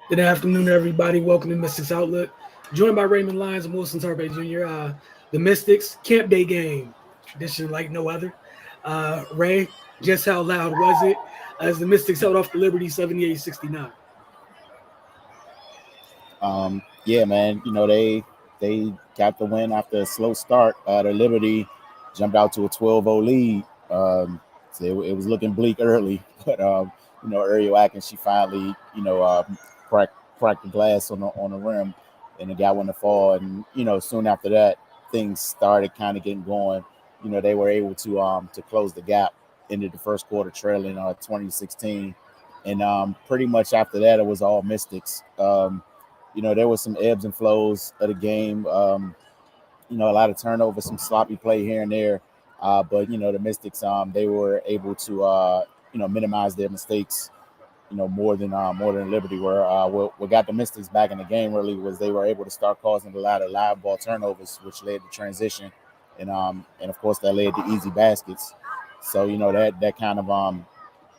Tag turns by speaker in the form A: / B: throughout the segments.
A: Good afternoon, everybody. Welcome to Mystics Outlook. Joined by Raymond Lyons and Wilson Tarpe Jr. The Mystics Camp Day game, tradition like no other. Ray, just how loud was it as the Mystics held off the Liberty 78-69?
B: Yeah, man. They got the win after a slow start. The Liberty jumped out to a 12-0 lead. So it was looking bleak early, but Ariel Atkins, she finally cracked the glass on the rim, and the guy went to fall. And soon after that, things started kind of getting going. They were able to close the gap. Ended the first quarter trailing 2016, and pretty much after that, it was all Mystics. There was some ebbs and flows of the game. A lot of turnovers, some sloppy play here and there. But the Mystics, they were able to minimize their mistakes. More than Liberty were. What got the Mystics back in the game really was they were able to start causing a lot of live ball turnovers, which led to transition, and of course that led to easy baskets. So that kind of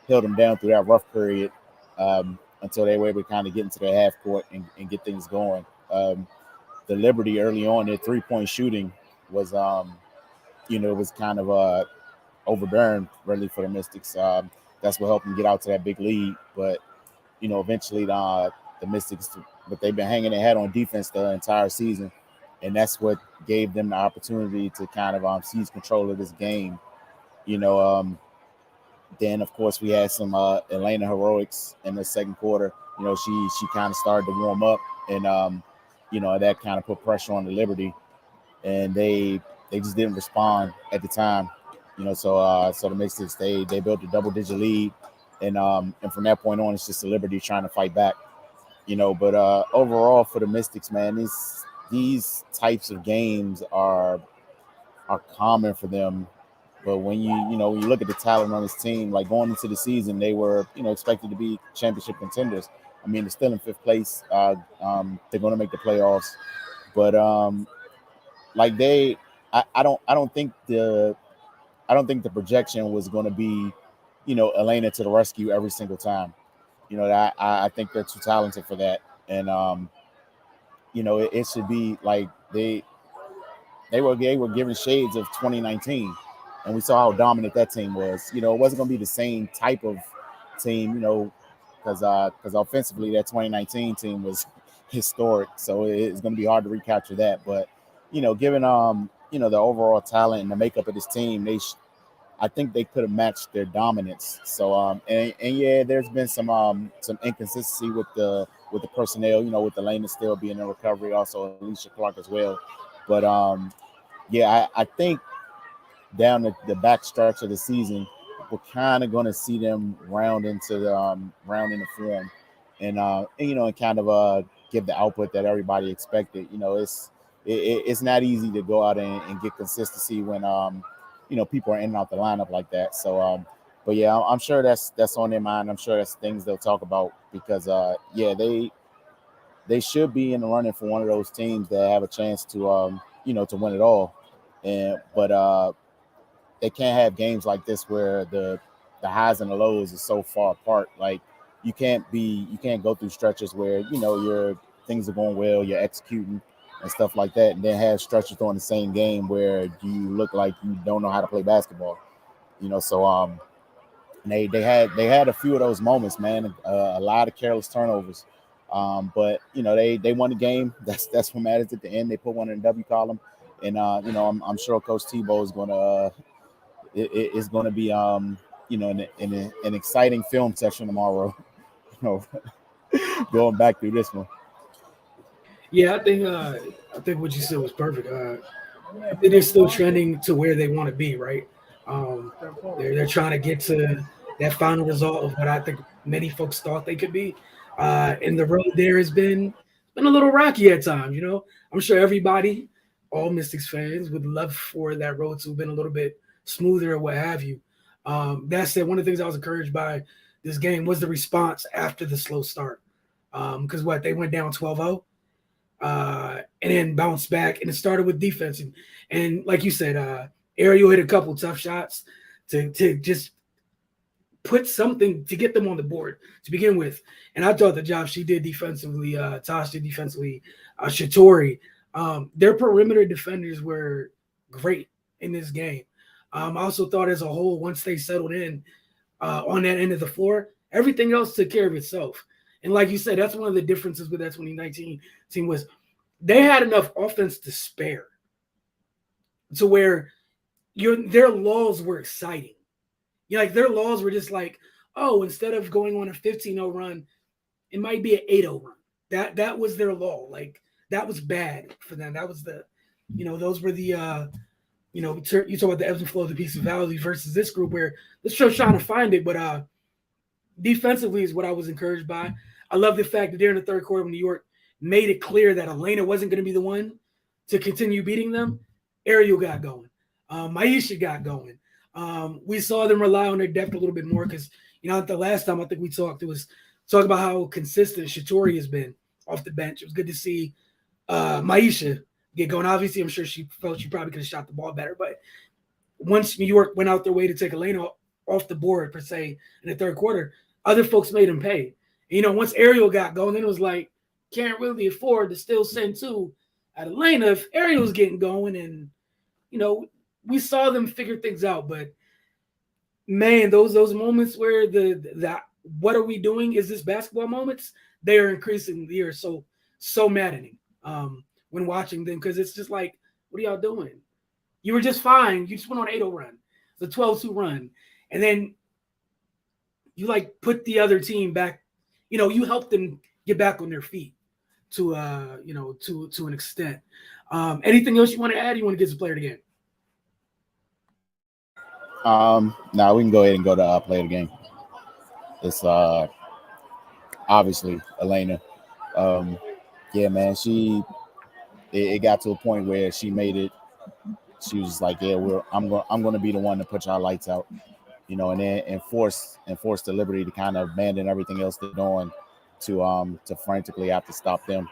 B: held them down through that rough period until they were able to kind of get into the half court and get things going. The Liberty early on, their 3-point shooting was, it was kind of overbearing really for the Mystics. That's what helped them get out to that big lead. But eventually the Mystics, but they've been hanging their head on defense the entire season, and that's what gave them the opportunity to kind of seize control of this game. You know, then of course we had some Elena heroics in the second quarter. She kind of started to warm up, and that kind of put pressure on the Liberty, and they just didn't respond at the time. So the Mystics they built a double digit lead, and from that point on it's just the Liberty trying to fight back. But overall for the Mystics, man, these types of games are common for them. But when you look at the talent on this team, like going into the season, they were expected to be championship contenders. I mean, they're still in fifth place. They're going to make the playoffs, but like I don't think the projection was going to be, Elena to the rescue every single time. That I think they're too talented for that, and it should be like they were given shades of 2019, and we saw how dominant that team was. It wasn't going to be the same type of team, because offensively that 2019 team was historic. So it's going to be hard to recapture that. But given the overall talent and the makeup of this team, I think they could have matched their dominance. So and yeah, there's been some inconsistency with the personnel. With the Lane still being in recovery, also Alicia Clark as well. But yeah, I think down the back stretch of the season, we're kind of going to see them round into form, and kind of give the output that everybody expected. It's not easy to go out and get consistency when people are in and out the lineup like that. So but yeah, I'm sure that's on their mind. I'm sure that's things they'll talk about because yeah, they should be in the running for one of those teams that have a chance to win it all. And but they can't have games like this where the highs and the lows is so far apart. Like you can't go through stretches where your things are going well, you're executing and stuff like that, and then have stretches during the same game where you look like you don't know how to play basketball. So they had a few of those moments, man. A lot of careless turnovers. But they won the game. That's what matters at the end. They put one in the W column, and I'm sure Coach Tebow is going to is going to be an exciting film session tomorrow. you know, Going back through this one.
A: Yeah, I think what you said was perfect. I think they're still trending to where they want to be, right? Um, they're trying to get to that final result of what I think many folks thought they could be. And the road there has been a little rocky at times. I'm sure everybody, all Mystics fans, would love for that road to have been a little bit smoother or what have you. That said, one of the things I was encouraged by this game was the response after the slow start. Because what they went down 12-0 and then bounced back. And it started with defense. And like you said, Ariel hit a couple tough shots to just put something to get them on the board to begin with. And I thought the job she did defensively, Tosh did defensively, Shatori, their perimeter defenders were great in this game. I also thought as a whole, once they settled in on that end of the floor, everything else took care of itself. And like you said, that's one of the differences with that 2019 team was they had enough offense to spare to where their laws were exciting. Like their laws were just like, oh, instead of going on a 15-0 run, it might be an 8-0 run. That was their law. Like that was bad for them. That was those were the you talk about the ebbs and flows of the peace and valleys versus this group where they're still trying to find it, but defensively is what I was encouraged by. I love the fact that during the third quarter when New York made it clear that Elena wasn't going to be the one to continue beating them. Ariel got going. Maisha got going. We saw them rely on their depth a little bit more because, the last time I think we talked, it was talk about how consistent Shatori has been off the bench. It was good to see Maisha get going. Obviously, I'm sure she felt she probably could have shot the ball better, but once New York went out their way to take Elena off the board, per se, in the third quarter, other folks made them pay. Once Ariel got going, then it was like, can't really afford to still send two at Elena if Ariel's getting going. And, we saw them figure things out. But, man, those moments where the what are we doing? Is this basketball moments? They are increasing. They are so maddening when watching them because it's just like, what are y'all doing? You were just fine. You just went on an 8-0 run, the 12-2 run. And then you, put the other team back. You helped them get back on their feet to an extent. Anything else you want to add? You want to get to player of the game?
B: No, we can go ahead and go to player of the game. It's obviously Elena. Yeah, man, it got to a point where she made it. She was just like, yeah, I'm going to be the one to put y'all lights out, and then enforce the Liberty to kind of abandon everything else they're doing to frantically have to stop her.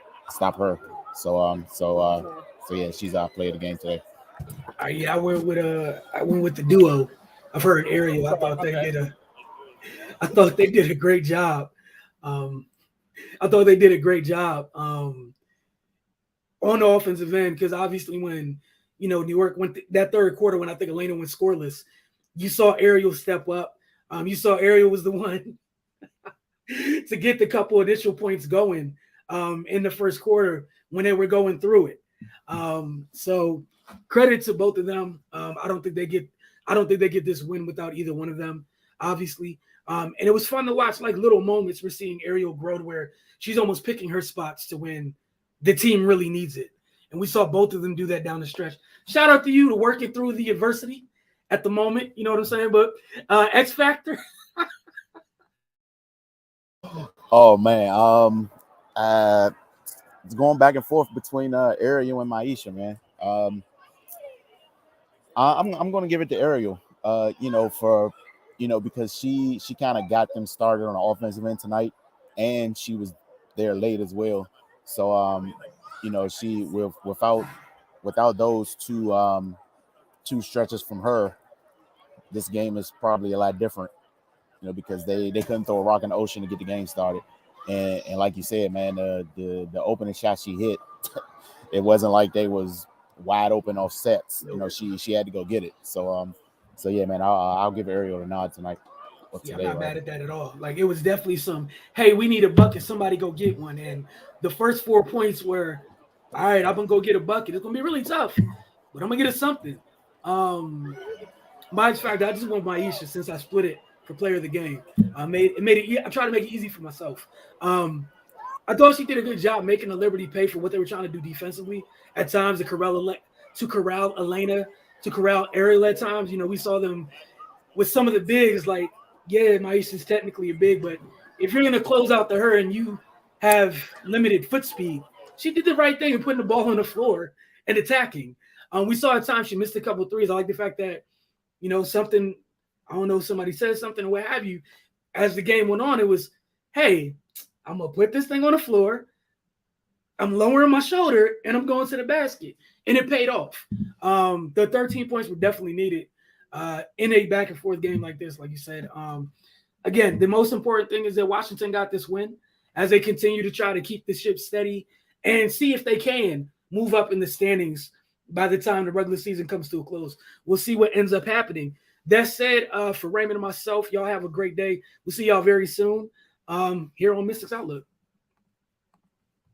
B: So yeah, she's our player of the game today.
A: Yeah, I went with the duo. I've heard Ariel. I thought they did a great job. I thought they did a great job on the offensive end because obviously when New York went that third quarter when I think Elena went scoreless, you saw Ariel step up. You saw Ariel was the one to get the couple initial points going in the first quarter when they were going through it. So credit to both of them. I don't think they get this win without either one of them, obviously. And it was fun to watch little moments. We're seeing Ariel grow to where she's almost picking her spots to when the team really needs it. And we saw both of them do that down the stretch. Shout out to you to working through the adversity at the moment. You know what I'm saying? But X Factor.
B: Oh man, it's going back and forth between Ariel and Maisha, man. I'm going to give it to Ariel. Because she kind of got them started on the offensive end tonight, and she was there late as well. So she without those two stretches from her, this game is probably a lot different. Because they couldn't throw a rock in the ocean to get the game started. And like you said, man, the opening shot she hit, it wasn't like they was wide open off sets. She had to go get it. So yeah, man, I'll give Ariel a nod tonight.
A: Yeah, I'm not mad at that at all. It was definitely some, hey, we need a bucket. Somebody go get one. And the first 4 points were, all right, I'm going to go get a bucket. It's going to be really tough, but I'm going to get us something. My fact, I just want Maisha since I split it for player of the game. I tried to make it easy for myself. I thought she did a good job making the Liberty pay for what they were trying to do defensively. At times, to corral Elena, to corral Ariel at times. We saw them with some of the bigs, yeah, Maisha's technically a big, but if you're going to close out to her and you have limited foot speed, she did the right thing in putting the ball on the floor and attacking. We saw at times she missed a couple of threes. I like the fact that, something, I don't know, somebody said something or what have you. As the game went on, it was, hey, I'm going to put this thing on the floor. I'm lowering my shoulder, and I'm going to the basket. And it paid off. The 13 points were definitely needed in a back-and-forth game like this, like you said. again, the most important thing is that Washington got this win as they continue to try to keep the ship steady and see if they can move up in the standings by the time the regular season comes to a close. We'll see what ends up happening. That said, for Raymond and myself, y'all have a great day. We'll see y'all very soon here on Mystics Outlook.